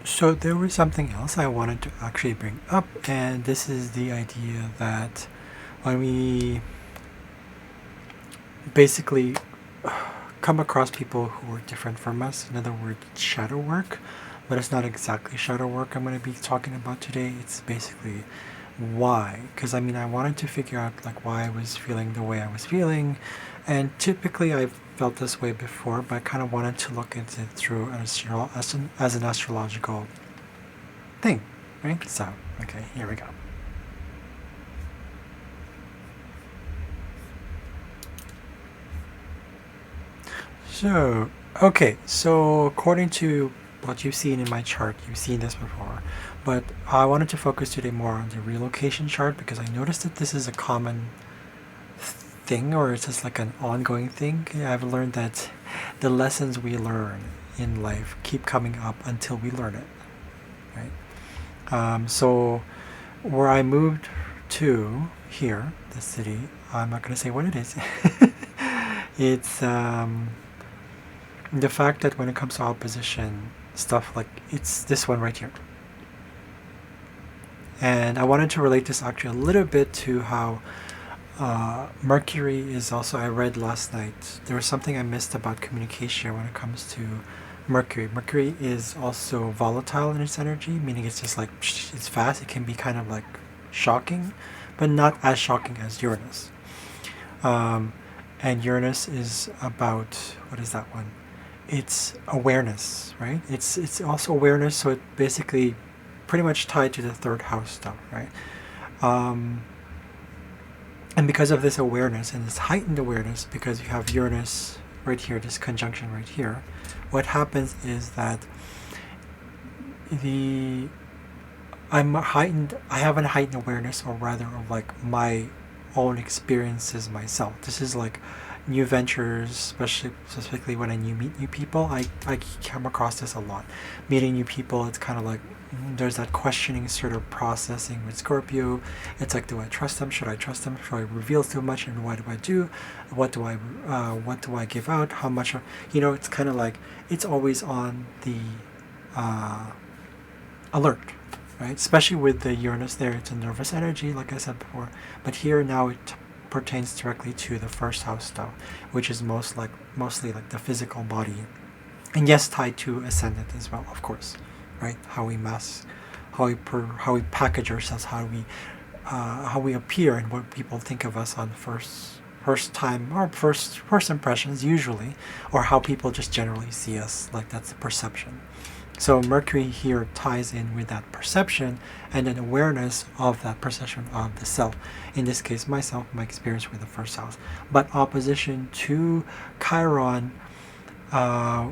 So there was something else I wanted to actually bring up, and this is the idea that when we basically come across people who are different from us, in other words, shadow work, but it's not exactly shadow work I'm going to be talking about today. It's basically why, because I mean, I wanted to figure out like why I was feeling the way I was feeling, and typically I've felt this way before, but I kind of wanted to look into it through as an astrological thing, right? So, okay, here we go. So, okay, so according to what you've seen in my chart, you've seen this before, but I wanted to focus today more on the relocation chart because I noticed that this is a common thing, or it's just like an ongoing thing. I've learned that the lessons we learn in life keep coming up until we learn it, right? So where I moved to here, the city, I'm not going to say what it is. It's the fact that when it comes to opposition stuff, like it's this one right here. And I wanted to relate this actually a little bit to how Mercury is also, I read last night, there was something I missed about communication when it comes to Mercury. Mercury is also volatile in its energy, meaning it's just like, it's fast. It can be kind of like shocking, but not as shocking as Uranus. Um, and Uranus is about, what is that one? It's awareness, right? It's also awareness, so it basically pretty much tied to the third house stuff, right? Um, and because of this awareness and this heightened awareness, because you have Uranus right here, this conjunction right here, what happens is that the I have a heightened awareness, or rather of like my own experiences myself. This is like new ventures, especially specifically when I meet new people. I come across this a lot. Meeting new people, it's kind of like there's that questioning sort of processing with Scorpio. It's like, do I trust them? Should I trust them? Should I reveal too much? And what do I do? What do I give out? How much? It's kind of like it's always on the uh, alert, right? Especially with the Uranus there, it's a nervous energy, like I said before. But here now it pertains directly to the first house stuff, which is mostly like the physical body, and yes, tied to ascendant as well, of course, right? How we package ourselves, how we appear, and what people think of us on first time or first impressions usually, or how people just generally see us. Like that's the perception. So Mercury here ties in with that perception and an awareness of that perception of the self. In this case, myself, my experience with the first house. But opposition to Chiron, uh,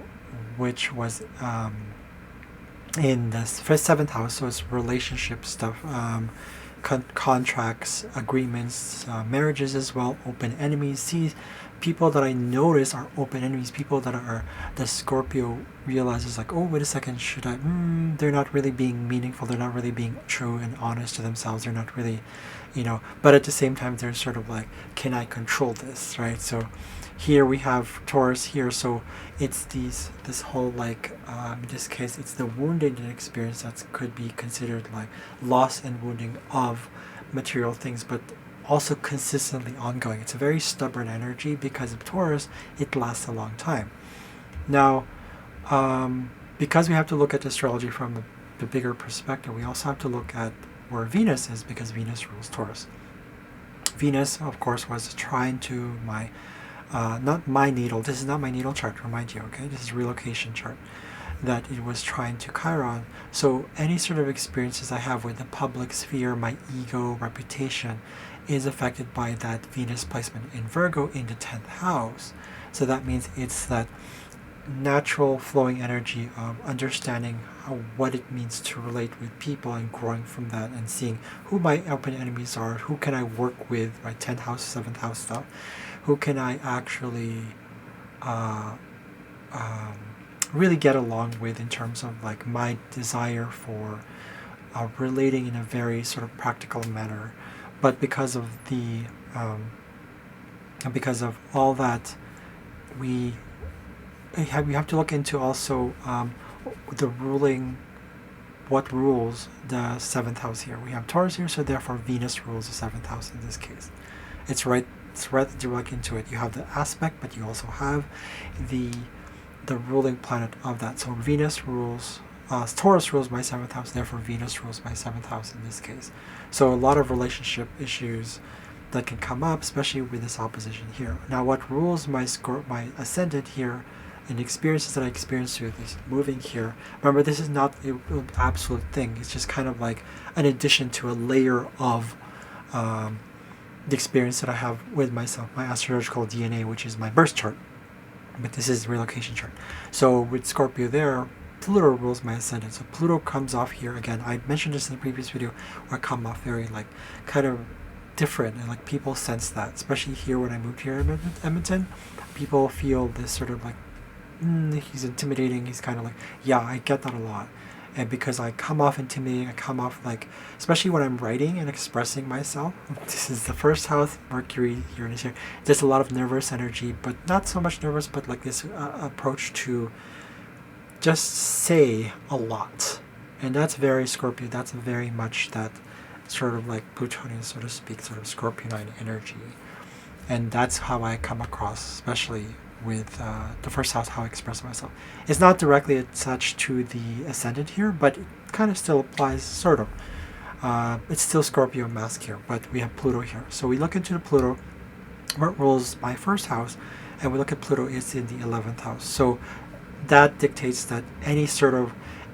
which was in the seventh house, so it's relationship stuff, contracts, agreements, marriages as well, open enemies. See, people that I notice are open enemies, people that are, the Scorpio realizes like, oh, wait a second, should I, they're not really being meaningful, they're not really being true and honest to themselves, they're not really, but at the same time, they're sort of like, can I control this, right? So here we have Taurus here, so it's this whole like in this case it's the wounded experience that could be considered like loss and wounding of material things, but also consistently ongoing. It's a very stubborn energy because of Taurus. It lasts a long time. Now, because we have to look at astrology from the bigger perspective, we also have to look at where Venus is, because Venus rules Taurus. Venus, of course, was trine to my not my natal. This is not my natal chart, remind you. Okay, this is relocation chart. That it was trying to Chiron. So any sort of experiences I have with the public sphere, my ego, reputation, is affected by that Venus placement in Virgo in the 10th house. So that means it's that natural flowing energy of understanding what it means to relate with people and growing from that and seeing who my open enemies are, who can I work with, right? 10th house, 7th house stuff. Who can I actually uh, um, really get along with in terms of like my desire for relating in a very sort of practical manner. But because of all that, we we have to look into also the ruling what rules the 7th house here? We have Taurus here, so therefore Venus rules the 7th house in this case. It's right direct into it. You have the aspect, but you also have the ruling planet of that. So Venus rules, Taurus rules my 7th house, therefore Venus rules my 7th house in this case. So a lot of relationship issues that can come up, especially with this opposition here. Now what rules my ascendant here and experiences that I experienced through this moving here, remember this is not an absolute thing, it's just kind of like an addition to a layer of the experience that I have with myself, my astrological DNA, which is my birth chart. But this is the relocation chart. So with Scorpio there, Pluto rules my ascendant. So Pluto comes off here again. I mentioned this in the previous video, where I come off very like kind of different, and like people sense that, especially here when I moved here in Edmonton. People feel this sort of like, he's intimidating. He's kind of like, yeah, I get that a lot. And because I come off intimidating, I come off like, especially when I'm writing and expressing myself. This is the first house, Mercury, Uranus here. There's a lot of nervous energy, but not so much nervous, but like this approach to just say a lot. And that's very Scorpio. That's very much that sort of like Plutonian, so to speak, sort of Scorpionine energy. And that's how I come across, especially with the first house, how I express myself. It's not directly attached to the ascendant here, but it kind of still applies, sort of. It's still Scorpio mask here, but we have Pluto here. So we look into the Pluto, where it rules my first house, and we look at Pluto, it's in the 11th house. So that dictates that any sort of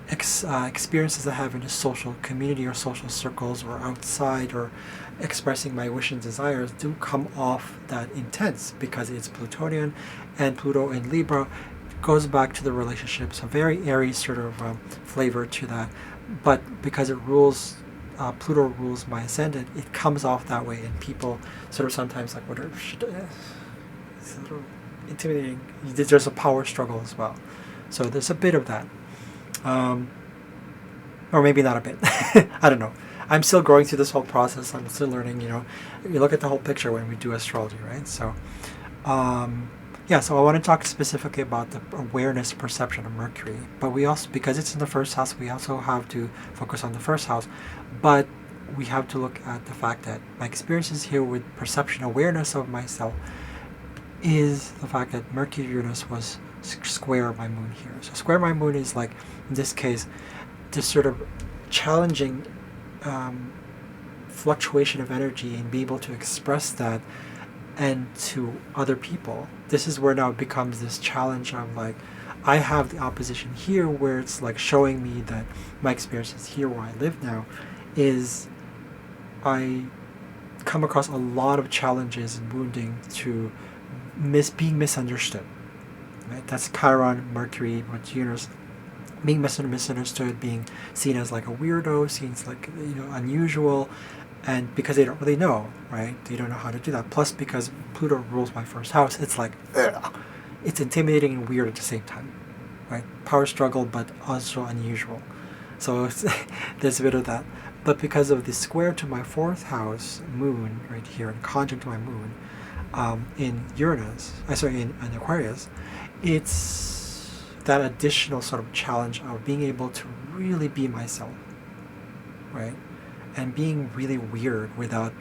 experiences I have in a social community or social circles or outside or expressing my wishes and desires do come off that intense, because it's Plutonian, and Pluto in Libra goes back to the relationships, a very airy sort of flavor to that. But because it rules, Pluto rules my ascendant, it comes off that way, and people sort of sometimes like, what it's a little intimidating. There's a power struggle as well. So there's a bit of that. Or maybe not a bit. I don't know. I'm still growing through this whole process. I'm still learning, you look at the whole picture when we do astrology, right? So, so I want to talk specifically about the awareness perception of Mercury. But we also, because it's in the first house, we also have to focus on the first house. But we have to look at the fact that my experiences here with perception, awareness of myself, is the fact that Mercury Uranus was square my moon here. So square my moon is like, in this case, this sort of challenging fluctuation of energy, and be able to express that and to other people. This is where now it becomes this challenge of like, I have the opposition here, where it's like showing me that my experiences here where I live now is I come across a lot of challenges and wounding to being misunderstood. Right? That's Chiron, Mercury, with Uranus, being misunderstood, being seen as like a weirdo, seen as like, unusual, and because they don't really know, right? They don't know how to do that. Plus, because Pluto rules my first house, it's like, it's intimidating and weird at the same time, right? Power struggle, but also unusual. So there's a bit of that. But because of the square to my fourth house moon right here, and conjunct to my moon in Uranus, in Aquarius, it's that additional sort of challenge of being able to really be myself, right? And being really weird without,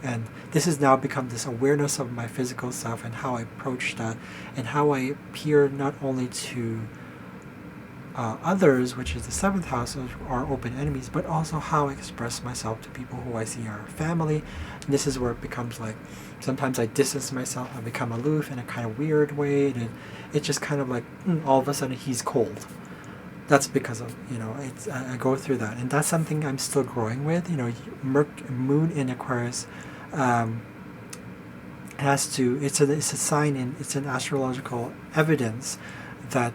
and this has now become this awareness of my physical self and how I approach that, and how I appear not only to others, which is the 7th house of our open enemies, but also how I express myself to people who I see are family. And this is where it becomes like, sometimes I distance myself, I become aloof in a kind of weird way, and it's just kind of like, all of a sudden he's cold. That's because of, I go through that. And that's something I'm still growing with. Moon in Aquarius it's a sign, and it's an astrological evidence that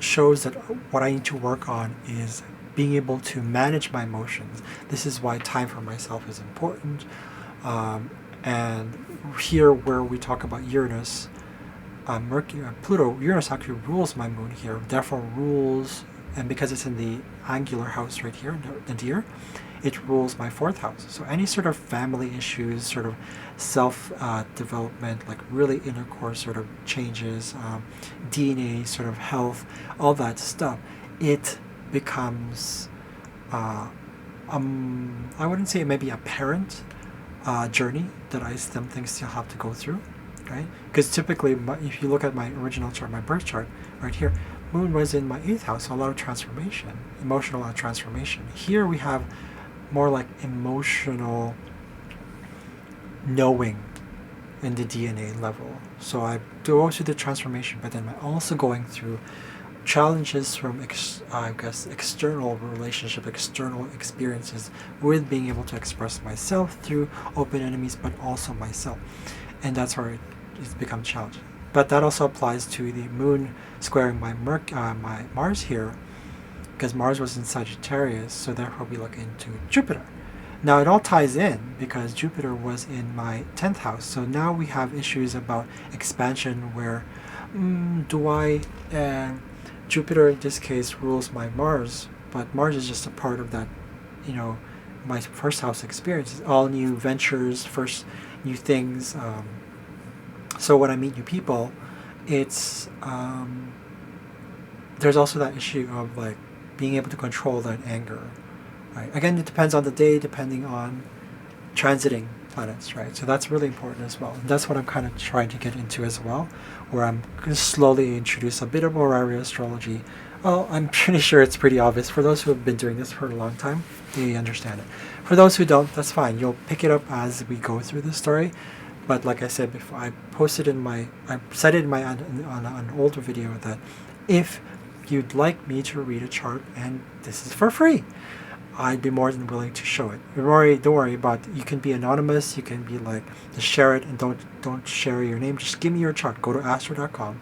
shows that what I need to work on is being able to manage my emotions. This is why time for myself is important. And here where we talk about Uranus, Mercury, Pluto, Uranus actually rules my moon here, therefore rules, and because it's in the angular house right here, the Deer, it rules my fourth house. So any sort of family issues, sort of self-development, like really inner core sort of changes, DNA, sort of health, all that stuff, it becomes I wouldn't say maybe a parent journey that I some things still have to go through, right? Because typically, if you look at my original chart, my birth chart right here, Moon was in my 8th house, so a lot of transformation, emotional transformation. Here we have more like emotional knowing in the DNA level. So I go through the transformation, but then I'm also going through challenges from external relationship, external experiences with being able to express myself through open enemies, but also myself, and that's where it's become challenging. But that also applies to the Moon squaring my my Mars here, because Mars was in Sagittarius, so therefore we look into Jupiter. Now it all ties in because Jupiter was in my 10th house, so now we have issues about expansion where do I Jupiter in this case rules my Mars, but Mars is just a part of that, my first house experiences, all new ventures, first new things. So when I meet new people, it's there's also that issue of like being able to control that anger, right? Again, it depends on the day, depending on transiting planets, right? So that's really important as well. And that's what I'm kind of trying to get into as well, where I'm going to slowly introduce a bit of horary astrology. Well, I'm pretty sure it's pretty obvious. For those who have been doing this for a long time, they understand it. For those who don't, that's fine. You'll pick it up as we go through the story. But like I said before, I said it in my on an older video that if you'd like me to read a chart, and this is for free, I'd be more than willing to show it. Don't worry about it. You can be anonymous. You can be like, just share it and don't share your name. Just give me your chart. Go to astro.com.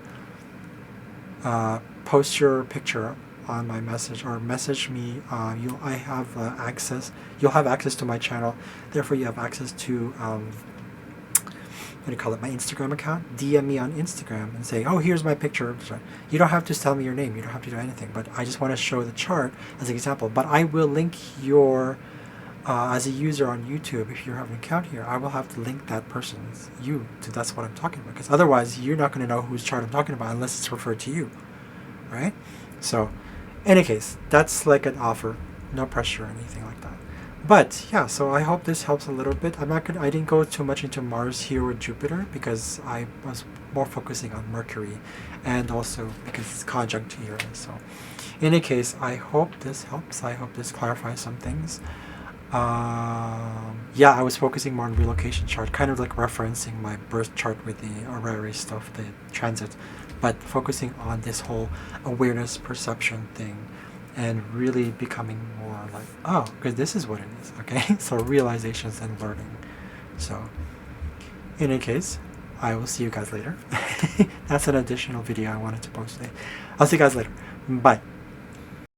Post your picture on my message or message me. You'll have access to my channel. Therefore, you have access to my Instagram account. DM me on Instagram and say, oh, here's my picture. You don't have to tell me your name. You don't have to do anything. But I just want to show the chart as an example. But I will link your, as a user on YouTube, if you have an account here, I will have to link that person's that's what I'm talking about. Because otherwise, you're not going to know whose chart I'm talking about unless it's referred to you. Right? So, in any case, that's like an offer. No pressure or anything like that. But yeah, so I hope this helps a little bit. I didn't go too much into Mars here with Jupiter because I was more focusing on Mercury, and also because it's conjunct to Uranus. So, in any case, I hope this helps. I hope this clarifies some things. Yeah, I was focusing more on relocation chart, kind of like referencing my birth chart with the horary stuff, the transit, but focusing on this whole awareness perception thing. And really becoming more like, oh, because this is what it is, okay? So realizations and learning. So, in any case, I will see you guys later. That's an additional video I wanted to post today. I'll see you guys later. Bye.